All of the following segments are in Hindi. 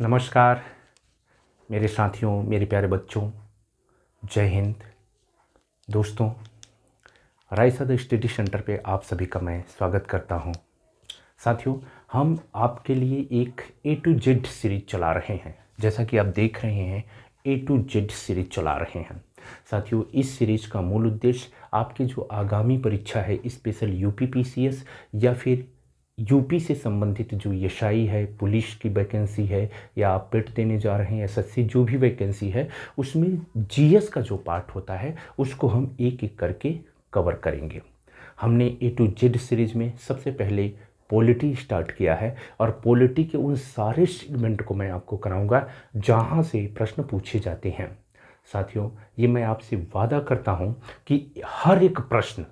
नमस्कार मेरे साथियों, मेरे प्यारे बच्चों, जय हिंद। दोस्तों, रायसद स्टडी सेंटर पे आप सभी का मैं स्वागत करता हूं। साथियों, हम आपके लिए एक ए टू जेड सीरीज चला रहे हैं। जैसा कि आप देख रहे हैं, ए टू जेड सीरीज चला रहे हैं। साथियों, इस सीरीज का मूल उद्देश्य आपकी जो आगामी परीक्षा है, स्पेशल यूपीपीसीएस या फिर यूपी से संबंधित जो एसआई है, पुलिस की वैकेंसी है, या आप पेट देने जा रहे हैं एसएससी, जो भी वैकेंसी है उसमें जीएस का जो पार्ट होता है उसको हम एक एक करके कवर करेंगे। हमने ए टू जेड सीरीज में सबसे पहले पॉलिटी स्टार्ट किया है और पॉलिटी के उन सारे सेगमेंट को मैं आपको कराऊंगा जहां से प्रश्न पूछे जाते हैं। साथियों, ये मैं आपसे वादा करता हूं कि हर एक प्रश्न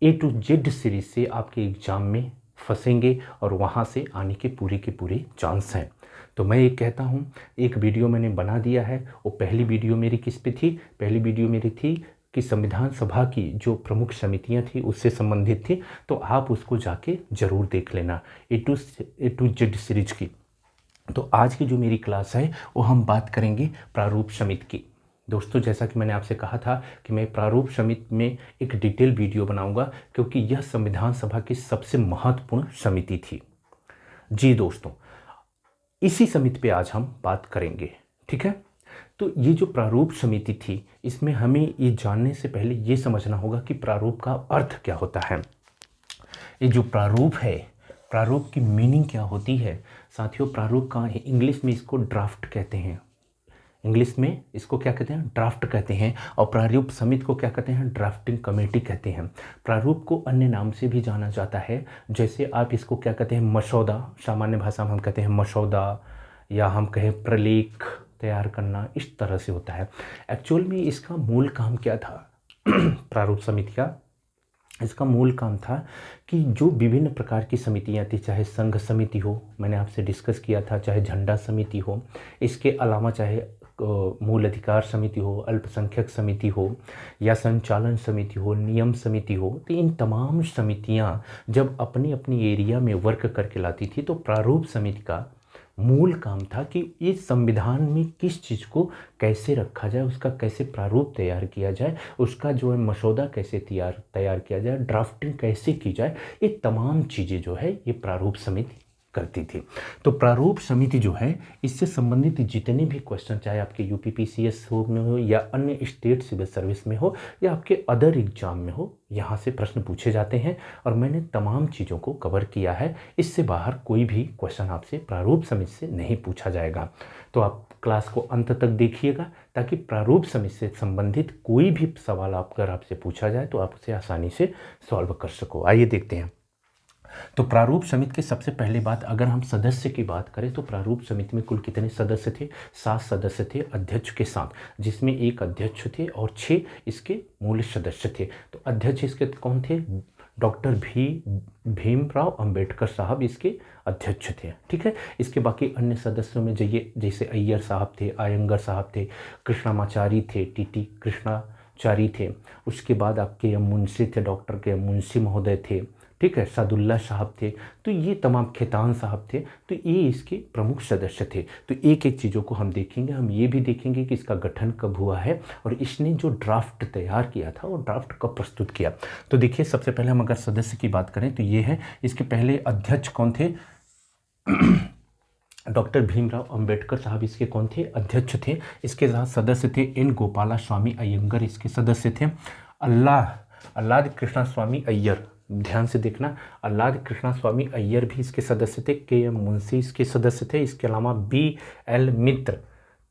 ए टू जेड सीरीज से आपके एग्जाम में फंसेंगे और वहाँ से आने के पूरे चांस हैं। तो मैं ये कहता हूँ, एक वीडियो मैंने बना दिया है। वो पहली वीडियो मेरी किस पे थी? पहली वीडियो मेरी थी कि संविधान सभा की जो प्रमुख समितियाँ थी उससे संबंधित थी, तो आप उसको जाके ज़रूर देख लेना, ए टू जेड सीरीज की। तो आज की जो मेरी क्लास है वो हम बात करेंगे प्रारूप समिति की। दोस्तों, जैसा कि मैंने आपसे कहा था कि मैं प्रारूप समिति में एक डिटेल वीडियो बनाऊंगा, क्योंकि यह संविधान सभा की सबसे महत्वपूर्ण समिति थी। जी दोस्तों, इसी समिति पे आज हम बात करेंगे। ठीक है, तो ये जो प्रारूप समिति थी, इसमें हमें ये जानने से पहले ये समझना होगा कि प्रारूप का अर्थ क्या होता है। ये जो प्रारूप है, प्रारूप की मीनिंग क्या होती है? साथियों, प्रारूप का इंग्लिश में इसको ड्राफ्ट कहते हैं। इंग्लिश में इसको क्या कहते हैं? ड्राफ्ट कहते हैं। और प्रारूप समिति को क्या कहते हैं? ड्राफ्टिंग कमेटी कहते हैं। प्रारूप को अन्य नाम से भी जाना जाता है, जैसे आप इसको क्या कहते हैं? मसौदा, सामान्य भाषा में हम कहते हैं मसौदा, या हम कहें प्रलेख तैयार करना, इस तरह से होता है। एक्चुअल में इसका मूल काम क्या था? प्रारूप समिति का इसका मूल काम था कि जो विभिन्न प्रकार की समितियाँ थी, चाहे संघ समिति हो, मैंने आपसे डिस्कस किया था, चाहे झंडा समिति हो, इसके अलावा चाहे मूल अधिकार समिति हो, अल्पसंख्यक समिति हो, या संचालन समिति हो, नियम समिति हो, तो इन तमाम समितियाँ जब अपनी अपनी एरिया में वर्क करके लाती थी, तो प्रारूप समिति का मूल काम था कि इस संविधान में किस चीज़ को कैसे रखा जाए, उसका कैसे प्रारूप तैयार किया जाए, उसका जो है मसौदा कैसे तैयार किया जाए, ड्राफ्टिंग कैसे की जाए, ये तमाम चीज़ें जो है ये प्रारूप समिति करती थी। तो प्रारूप समिति जो है, इससे संबंधित जितने भी क्वेश्चन, चाहे आपके यूपीपीसीएस में हो या अन्य स्टेट सिविल सर्विस में हो या आपके अदर एग्जाम में हो, यहाँ से प्रश्न पूछे जाते हैं और मैंने तमाम चीज़ों को कवर किया है। इससे बाहर कोई भी क्वेश्चन आपसे प्रारूप समिति से नहीं पूछा जाएगा। तो आप क्लास को अंत तक देखिएगा, ताकि प्रारूप समिति से संबंधित कोई भी सवाल अगर आपसे पूछा जाए तो आप उसे आसानी से सॉल्व कर सको। आइए देखते हैं। तो प्रारूप समिति के सबसे पहले बात, अगर हम सदस्य की बात करें तो प्रारूप समिति में कुल कितने सदस्य थे? 7 सदस्य थे अध्यक्ष के साथ, जिसमें एक अध्यक्ष थे और 6 इसके मूल सदस्य थे। तो अध्यक्ष इसके कौन थे? डॉक्टर भीमराव अंबेडकर साहब इसके अध्यक्ष थे। ठीक है, इसके बाकी अन्य सदस्यों में जैसे अय्यर साहब थे, आयंगर साहब थे, कृष्णामाचारी थे, टीटी कृष्णाचारी थे। उसके बाद आपके मुंशी थे, डॉक्टर के मुंशी महोदय थे। ठीक है, सादुल्ला साहब थे। तो ये तमाम, खेतान साहब थे। तो ये इसके प्रमुख सदस्य थे। तो एक एक चीज़ों को हम देखेंगे। हम ये भी देखेंगे कि इसका गठन कब हुआ है और इसने जो ड्राफ्ट तैयार किया था वो ड्राफ्ट कब प्रस्तुत किया। तो देखिए, सबसे पहले हम अगर सदस्य की बात करें तो ये है, इसके पहले अध्यक्ष कौन थे? डॉक्टर भीमराव अंबेडकर साहब इसके कौन थे? अध्यक्ष थे। इसके साथ सदस्य थे एन गोपाला स्वामी अयंगर, इसके सदस्य थे। अल्लाद कृष्णा स्वामी अय्यर, ध्यान से देखना, अल्लाद कृष्णा स्वामी अय्यर भी इसके सदस्य थे। के एम मुंशी इसके सदस्य थे। इसके अलावा बी एल मित्र,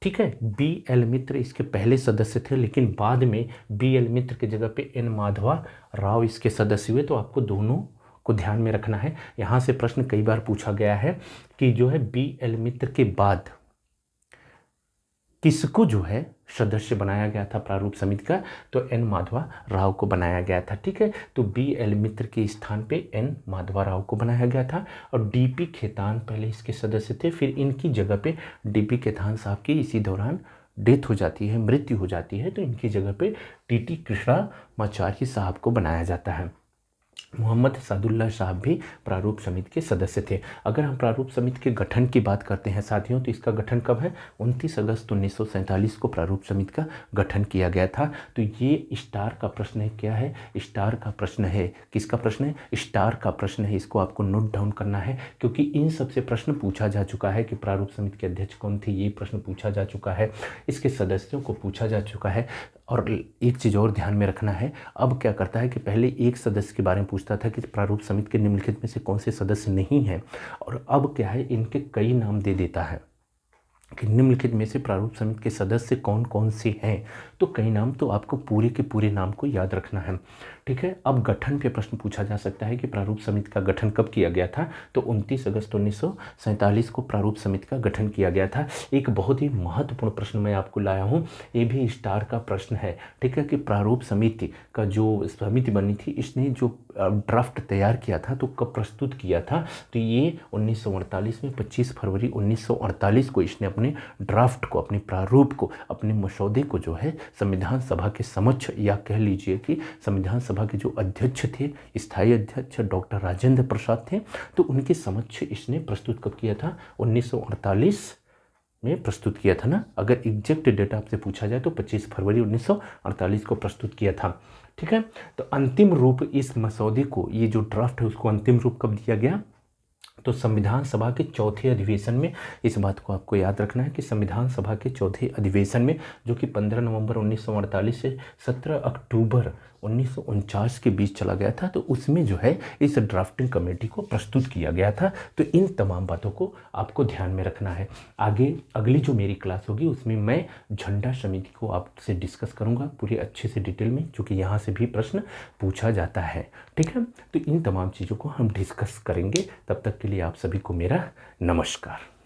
ठीक है, बी एल मित्र इसके पहले सदस्य थे, लेकिन बाद में बी एल मित्र की जगह पे एन माधवा राव इसके सदस्य हुए। तो आपको दोनों को ध्यान में रखना है। यहाँ से प्रश्न कई बार पूछा गया है कि जो है बी एल मित्र के बाद किसको जो है सदस्य बनाया गया था प्रारूप समिति का? तो एन माधवा राव को बनाया गया था। ठीक है, तो बी एल मित्र के स्थान पे एन माधवा राव को बनाया गया था। और डीपी खेतान पहले इसके सदस्य थे, फिर इनकी जगह पे डीपी खेतान साहब की इसी दौरान डेथ हो जाती है, मृत्यु हो जाती है, तो इनकी जगह पे टीटी कृष्णामाचार्य साहब को बनाया जाता है। मोहम्मद सादुल्लाह साहब भी प्रारूप समिति के सदस्य थे। अगर हम प्रारूप समिति के गठन की बात करते हैं साथियों, तो इसका गठन कब है? 29 अगस्त 1947 को प्रारूप समिति का गठन किया गया था। तो ये स्टार का प्रश्न है। क्या है? स्टार का प्रश्न है। किसका प्रश्न है? स्टार का प्रश्न है। इसको आपको नोट डाउन करना है, क्योंकि इन सबसे प्रश्न पूछा जा चुका है कि प्रारूप समिति के अध्यक्ष कौन थे, ये प्रश्न पूछा जा चुका है, इसके सदस्यों को पूछा जा चुका है। और एक चीज़ और ध्यान में रखना है, अब क्या करता है कि पहले एक सदस्य के बारे में पूछता था कि प्रारूप समिति के निम्नलिखित में से कौन से सदस्य नहीं हैं, और अब क्या है, इनके कई नाम दे देता है कि निम्नलिखित में से प्रारूप समिति के सदस्य कौन कौन से हैं। तो कई नाम, तो आपको पूरे के पूरे नाम को याद रखना है, ठीक है। अब गठन पे प्रश्न पूछा जा सकता है कि प्रारूप समिति का गठन कब किया गया था? तो 29 अगस्त 1947 को प्रारूप समिति का गठन किया गया था। एक बहुत ही महत्वपूर्ण प्रश्न मैं आपको लाया हूँ, ये भी स्टार का प्रश्न है, ठीक है, कि प्रारूप समिति का जो समिति बनी थी, इसने जो ड्राफ्ट तैयार किया था तो कब प्रस्तुत किया था? तो ये 1948 में 25 फरवरी 1948 को इसने अपने ड्राफ्ट को, अपने प्रारूप को, अपने मसौदे को जो है संविधान सभा के समक्ष, या कह लीजिए कि संविधान सभा के जो अध्यक्ष थे, स्थायी अध्यक्ष डॉक्टर राजेंद्र प्रसाद थे, तो उनके समक्ष इसने प्रस्तुत कब किया था? 1948 में प्रस्तुत किया था ना। अगर एग्जैक्ट डेट आपसे पूछा जाए तो 25 फरवरी 1948 को प्रस्तुत किया था, ठीक है। तो अंतिम रूप इस मसौदे को, ये जो ड्राफ्ट है उसको अंतिम रूप कब दिया गया? तो संविधान सभा के चौथे अधिवेशन में। इस बात को आपको याद रखना है कि संविधान सभा के चौथे अधिवेशन में, जो कि 15 नवंबर 1948 से 17 अक्टूबर 1949 के बीच चला गया था, तो उसमें जो है इस ड्राफ्टिंग कमेटी को प्रस्तुत किया गया था। तो इन तमाम बातों को आपको ध्यान में रखना है। आगे अगली जो मेरी क्लास होगी उसमें मैं झंडा समिति को आपसे डिस्कस करूँगा पूरे अच्छे से डिटेल में, क्योंकि यहाँ से भी प्रश्न पूछा जाता है, ठीक है। तो इन तमाम चीज़ों को हम डिस्कस करेंगे। तब तक के लिए आप सभी को मेरा नमस्कार।